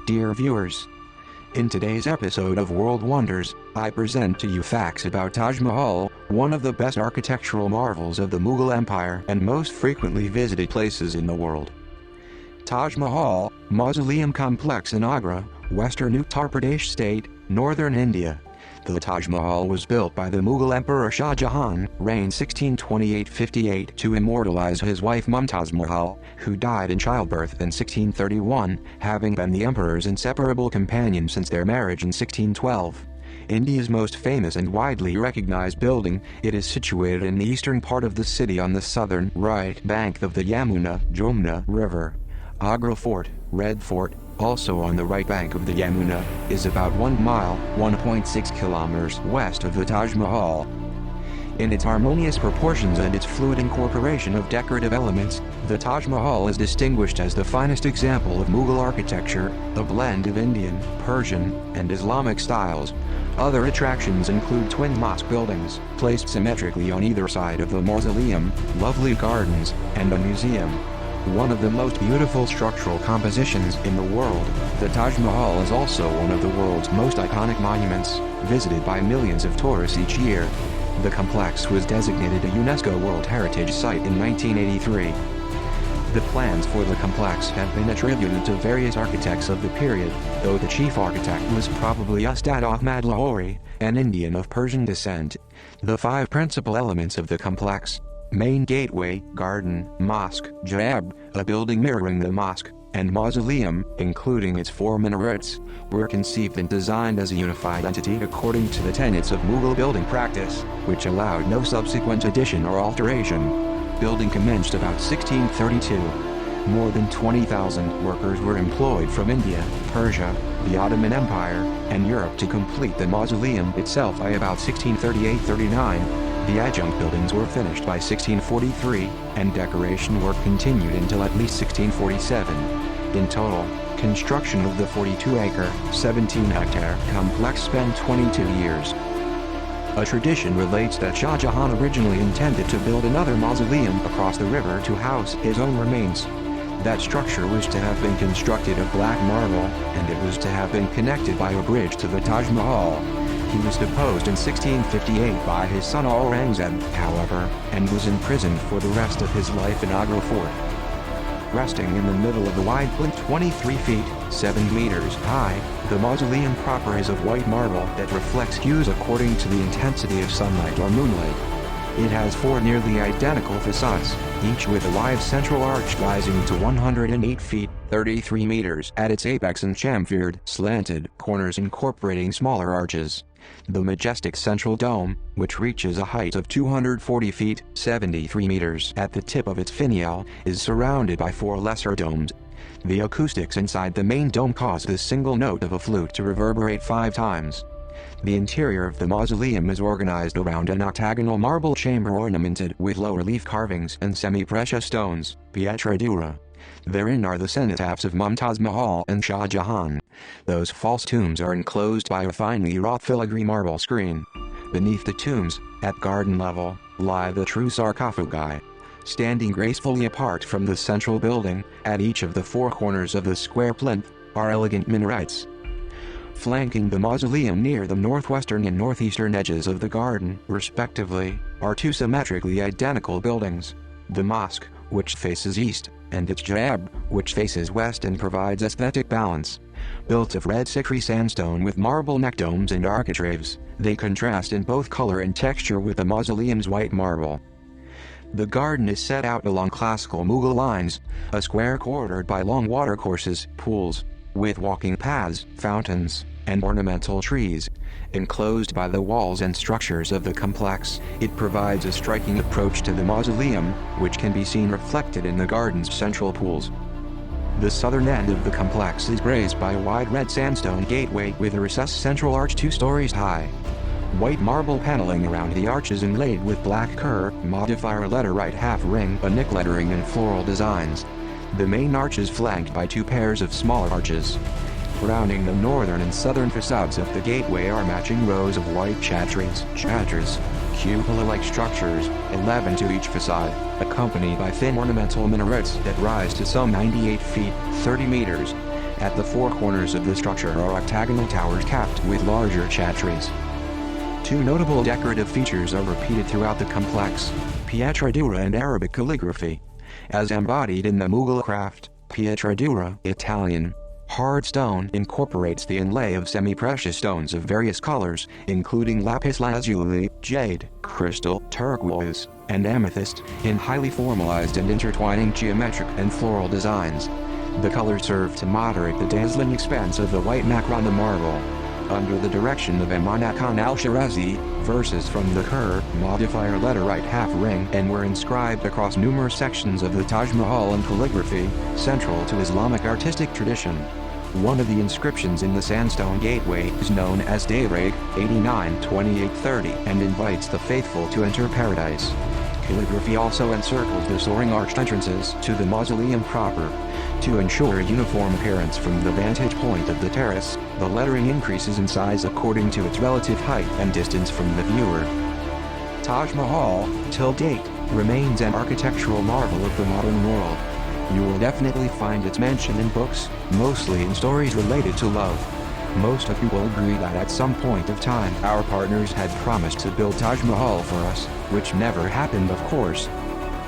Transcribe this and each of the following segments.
Dear viewers, in today's episode of World Wonders, I present to you facts about Taj Mahal, one of the best architectural marvels of the Mughal Empire and most frequently visited places in the world. Taj Mahal, Mausoleum Complex in Agra, Western Uttar Pradesh State, Northern India. The Taj Mahal was built by the Mughal Emperor Shah Jahan, reigned 1628-58, to immortalize his wife Mumtaz Mahal, who died in childbirth in 1631, having been the emperor's inseparable companion since their marriage in 1612. India's most famous and widely recognized building, it is situated in the eastern part of the city on the southern right bank of the Jamuna River. Agra Fort, Red Fort, also on the right bank of the Yamuna, is about 1 mile, 1.6 kilometers west of the Taj Mahal. In its harmonious proportions and its fluid incorporation of decorative elements, the Taj Mahal is distinguished as the finest example of Mughal architecture, a blend of Indian, Persian, and Islamic styles. Other attractions include twin mosque buildings, placed symmetrically on either side of the mausoleum, lovely gardens, and a museum. One of the most beautiful structural compositions in the world, the Taj Mahal is also one of the world's most iconic monuments, visited by millions of tourists each year. The complex was designated a UNESCO World Heritage Site in 1983. The plans for the complex have been attributed to various architects of the period, though the chief architect was probably Ustad Ahmad Lahori, an Indian of Persian descent. The 5 principal elements of the complex: main gateway, garden, mosque, jab, a building mirroring the mosque, and mausoleum, including its 4 minarets, were conceived and designed as a unified entity according to the tenets of Mughal building practice, which allowed no subsequent addition or alteration. Building commenced about 1632. More than 20,000 workers were employed from India, Persia, the Ottoman Empire, and Europe to complete the mausoleum itself by about 1638-39. The adjunct buildings were finished by 1643, and decoration work continued until at least 1647. In total, construction of the 42-acre, 17-hectare complex spent 22 years. A tradition relates that Shah Jahan originally intended to build another mausoleum across the river to house his own remains. That structure was to have been constructed of black marble, and it was to have been connected by a bridge to the Taj Mahal. He was deposed in 1658 by his son Aurangzeb, however, and was imprisoned for the rest of his life in Agra Fort. Resting in the middle of the wide plinth 23 feet, 7 meters high, the mausoleum proper is of white marble that reflects hues according to the intensity of sunlight or moonlight. It has 4 nearly identical facades, each with a wide central arch rising to 108 feet, 33 meters at its apex and chamfered, slanted corners incorporating smaller arches. The majestic central dome, which reaches a height of 240 feet, 73 meters at the tip of its finial, is surrounded by 4 lesser domes. The acoustics inside the main dome cause the single note of a flute to reverberate 5 times. The interior of the mausoleum is organized around an octagonal marble chamber ornamented with low-relief carvings and semi-precious stones, pietra dura. Therein are the cenotaphs of Mumtaz Mahal and Shah Jahan. Those false tombs are enclosed by a finely wrought filigree marble screen. Beneath the tombs, at garden level, lie the true sarcophagi. Standing gracefully apart from the central building, at each of the 4 corners of the square plinth, are elegant minarets. Flanking the mausoleum near the northwestern and northeastern edges of the garden, respectively, are 2 symmetrically identical buildings: the mosque, which faces east, and its jab, which faces west and provides aesthetic balance. Built of red Sikri sandstone with marble neck domes and architraves, they contrast in both color and texture with the mausoleum's white marble. The garden is set out along classical Mughal lines, a square corridor by long watercourses, pools, with walking paths, fountains, and ornamental trees. Enclosed by the walls and structures of the complex, it provides a striking approach to the mausoleum, which can be seen reflected in the garden's central pools. The southern end of the complex is graced by a wide red sandstone gateway with a recessed central arch 2 stories high. White marble paneling around the arch is inlaid with black kerr, modifier letterite half-ring, Banik lettering and floral designs. The main arch is flanked by 2 pairs of smaller arches. Surrounding the northern and southern facades of the gateway are matching rows of white chatras, cupola-like structures, 11 to each facade, accompanied by thin ornamental minarets that rise to some 98 feet, 30 meters. At the four corners of the structure are octagonal towers capped with larger chhatris. Two notable decorative features are repeated throughout the complex: pietratura and Arabic calligraphy. As embodied in the Mughal craft, pietratura, Italian, hard stone, incorporates the inlay of semi-precious stones of various colors, including lapis lazuli, jade, crystal, turquoise, and amethyst, in highly formalized and intertwining geometric and floral designs. The colors serve to moderate the dazzling expanse of the white macrame marble. Under the direction of Amanat Khan al-Shirazi, verses from the Khur modifier letterite half-ring and were inscribed across numerous sections of the Taj Mahal in calligraphy, central to Islamic artistic tradition. One of the inscriptions in the sandstone gateway is known as Dayreg 892830 and invites the faithful to enter paradise. Calligraphy also encircles the soaring arched entrances to the mausoleum proper. To ensure a uniform appearance from the vantage point of the terrace, the lettering increases in size according to its relative height and distance from the viewer. Taj Mahal, till date, remains an architectural marvel of the modern world. You will definitely find its mention in books, mostly in stories related to love. Most of you will agree that at some point of time our partners had promised to build Taj Mahal for us, which never happened, of course.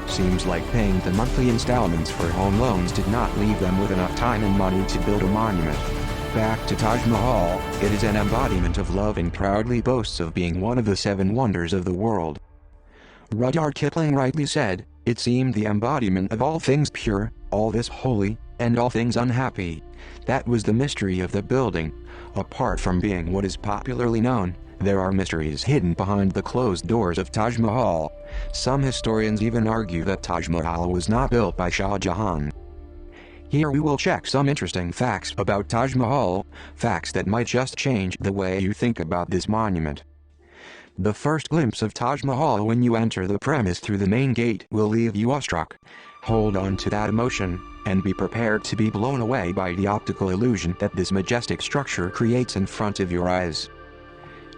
Seems like paying the monthly installments for home loans did not leave them with enough time and money to build a monument. Back to Taj Mahal, it is an embodiment of love and proudly boasts of being one of the 7 wonders of the world. Rudyard Kipling rightly said, "It seemed the embodiment of all things pure, all this holy, and all things unhappy." That was the mystery of the building. Apart from being what is popularly known, there are mysteries hidden behind the closed doors of Taj Mahal. Some historians even argue that Taj Mahal was not built by Shah Jahan. Here we will check some interesting facts about Taj Mahal, facts that might just change the way you think about this monument. The first glimpse of Taj Mahal when you enter the premise through the main gate will leave you awestruck. Hold on to that emotion, and be prepared to be blown away by the optical illusion that this majestic structure creates in front of your eyes.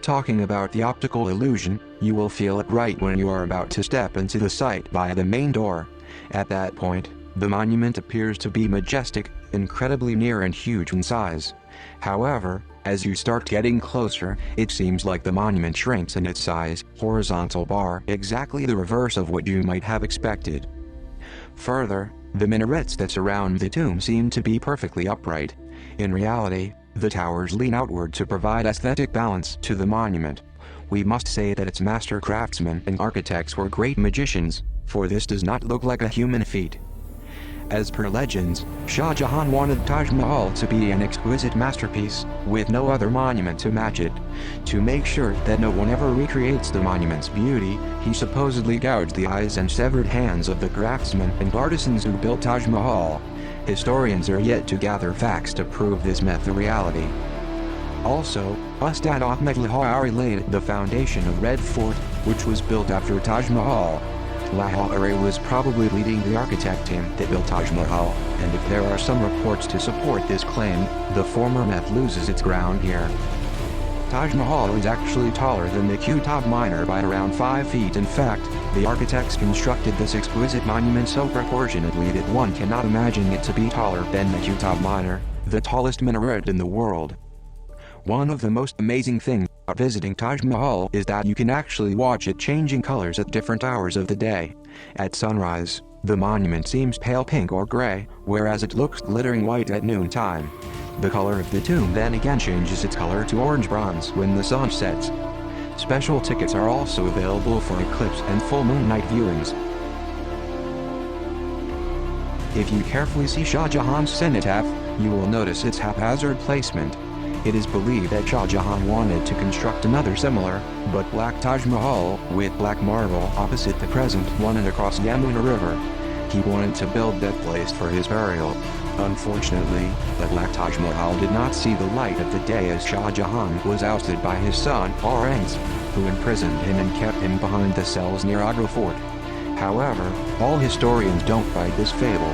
Talking about the optical illusion, you will feel it right when you are about to step into the site via the main door. At that point, the monument appears to be majestic, incredibly near and huge in size. However, as you start getting closer, it seems like the monument shrinks in its size, horizontal bar, exactly the reverse of what you might have expected. Further, the minarets that surround the tomb seem to be perfectly upright. In reality, the towers lean outward to provide aesthetic balance to the monument. We must say that its master craftsmen and architects were great magicians, for this does not look like a human feat. As per legends, Shah Jahan wanted Taj Mahal to be an exquisite masterpiece, with no other monument to match it. To make sure that no one ever recreates the monument's beauty, he supposedly gouged the eyes and severed hands of the craftsmen and artisans who built Taj Mahal. Historians are yet to gather facts to prove this myth a reality. Also, Ustad Ahmed Lahori laid the foundation of Red Fort, which was built after Taj Mahal. Lahori was probably leading the architect team that built Taj Mahal, and if there are some reports to support this claim, the former myth loses its ground here. Taj Mahal is actually taller than the Qutb Minar by around 5 feet. In fact, the architects constructed this exquisite monument so proportionately that one cannot imagine it to be taller than the Qutb Minar, the tallest minaret in the world. One of the most amazing things about visiting Taj Mahal is that you can actually watch it changing colors at different hours of the day. At sunrise, the monument seems pale pink or gray, whereas it looks glittering white at noontime. The color of the tomb then again changes its color to orange bronze when the sun sets. Special tickets are also available for eclipse and full moon night viewings. If you carefully see Shah Jahan's cenotaph, you will notice its haphazard placement. It is believed that Shah Jahan wanted to construct another similar, but black Taj Mahal, with black marble opposite the present one and across Yamuna River. He wanted to build that place for his burial. Unfortunately, the black Taj Mahal did not see the light of the day as Shah Jahan was ousted by his son Aurangzeb, who imprisoned him and kept him behind the cells near Agra Fort. However, all historians don't buy this fable.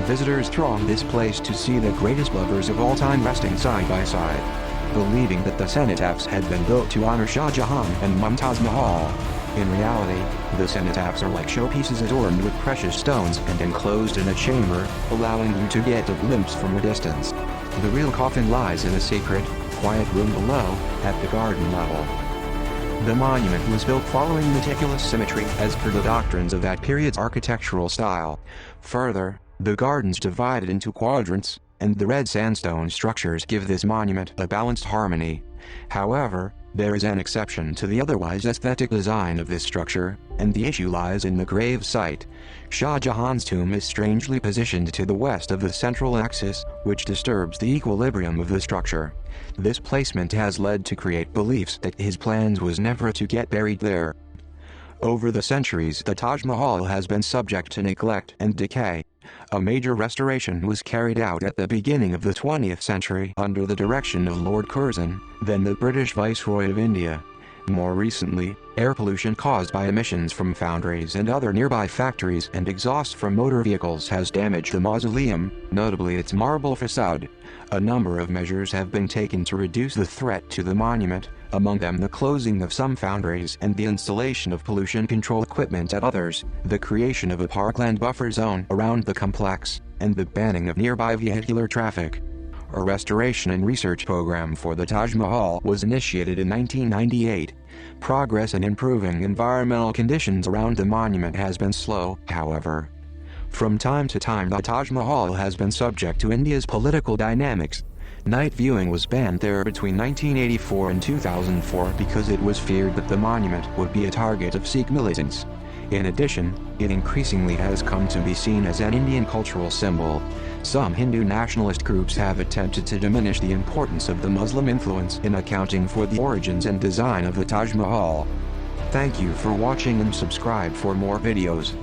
Visitors throng this place to see the greatest lovers of all time resting side by side, believing that the cenotaphs had been built to honor Shah Jahan and Mumtaz Mahal. In reality, the cenotaphs are like showpieces adorned with precious stones and enclosed in a chamber, allowing you to get a glimpse from a distance. The real coffin lies in a secret, quiet room below, at the garden level. The monument was built following meticulous symmetry as per the doctrines of that period's architectural style. Further, the gardens divided into quadrants, and the red sandstone structures give this monument a balanced harmony. However, there is an exception to the otherwise aesthetic design of this structure, and the issue lies in the grave site. Shah Jahan's tomb is strangely positioned to the west of the central axis, which disturbs the equilibrium of the structure. This placement has led to create beliefs that his plans was never to get buried there. Over the centuries, the Taj Mahal has been subject to neglect and decay. A major restoration was carried out at the beginning of the 20th century under the direction of Lord Curzon, then the British Viceroy of India. More recently, air pollution caused by emissions from foundries and other nearby factories and exhaust from motor vehicles has damaged the mausoleum, notably its marble facade. A number of measures have been taken to reduce the threat to the monument, among them the closing of some foundries and the installation of pollution control equipment at others, the creation of a parkland buffer zone around the complex, and the banning of nearby vehicular traffic. A restoration and research program for the Taj Mahal was initiated in 1998. Progress in improving environmental conditions around the monument has been slow, however. From time to time, the Taj Mahal has been subject to India's political dynamics. Night viewing was banned there between 1984 and 2004 because it was feared that the monument would be a target of Sikh militants. In addition, it increasingly has come to be seen as an Indian cultural symbol. Some Hindu nationalist groups have attempted to diminish the importance of the Muslim influence in accounting for the origins and design of the Taj Mahal. Thank you for watching and subscribe for more videos.